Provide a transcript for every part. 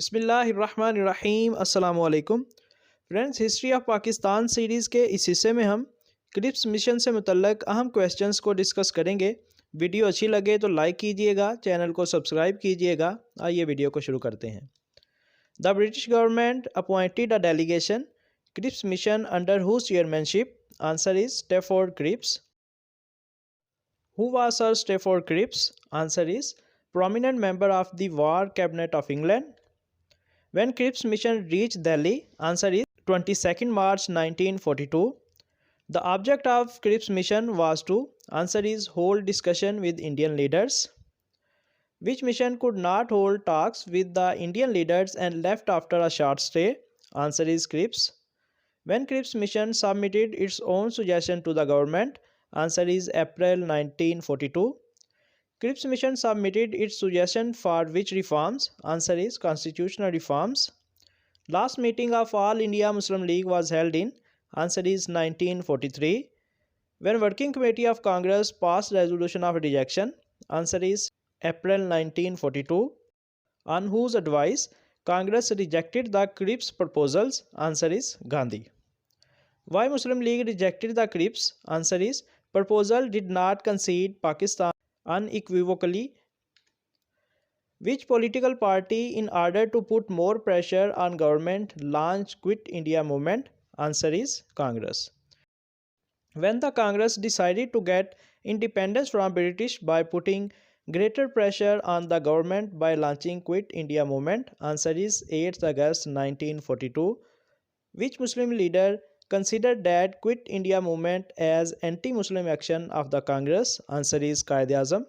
बिस्मिल्लाहिर्रहमानिर्रहीम अस्सलामुअलैकुम friends, history of Pakistan series के इस हिस्से में हम क्रिप्स मिशन से मुतल्लक अहम क्वेश्चंस को डिस्कस करेंगे। वीडियो अच्छी लगे तो लाइक कीजिएगा, चैनल को सब्सक्राइब कीजिएगा। आइए वीडियो को शुरू करते हैं। The British government appointed a delegation Cripps mission under whose chairmanship. Answer is Stafford Cripps. Who was Sir Stafford Cripps? Answer is prominent member of the War Cabinet of England. When Cripps Mission reached Delhi? Answer is 22nd March 1942. The object of Cripps Mission was to, answer is, hold discussion with Indian leaders. Which mission could not hold talks with the Indian leaders and left after a short stay? Answer is Cripps. When Cripps Mission submitted its own suggestion to the government? Answer is April 1942. Cripps Mission submitted its suggestion for which reforms? Answer is constitutional reforms. Last meeting of All India Muslim League was held in? Answer is 1943. When Working Committee of Congress passed resolution of rejection? Answer is April 1942. On whose advice Congress rejected the Cripps proposals? Answer is Gandhi. Why Muslim League rejected the Cripps? Answer is proposal did not concede Pakistan unequivocally. Which political party, in order to put more pressure on government, launched Quit India movement? Answer is Congress. When the Congress decided to get independence from British by putting greater pressure on the government by launching Quit India movement? Answer is 8th August 1942. Which Muslim leader considered that Quit India movement as anti-Muslim action of the Congress? Answer is Quaid-e-Azam.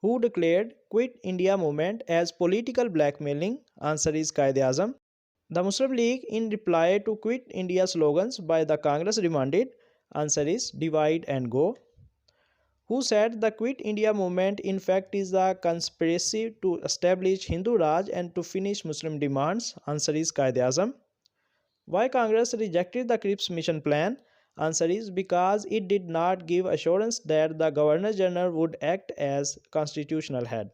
Who declared Quit India movement as political blackmailing? Answer is Quaid-e-Azam. The Muslim League, in reply to Quit India slogans by the Congress, demanded? Answer is divide and go. Who said the Quit India movement in fact is a conspiracy to establish Hindu Raj and to finish Muslim demands? Answer is Quaid-e-Azam. Why Congress rejected the Cripps Mission plan? Answer is because it did not give assurance that the Governor General would act as constitutional head.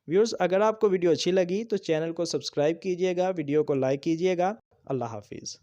Viewers, अगर आपको video अच्छी लगी तो channel को subscribe कीजिएगा, video को like कीजिएगा। अल्लाह हाफिज़।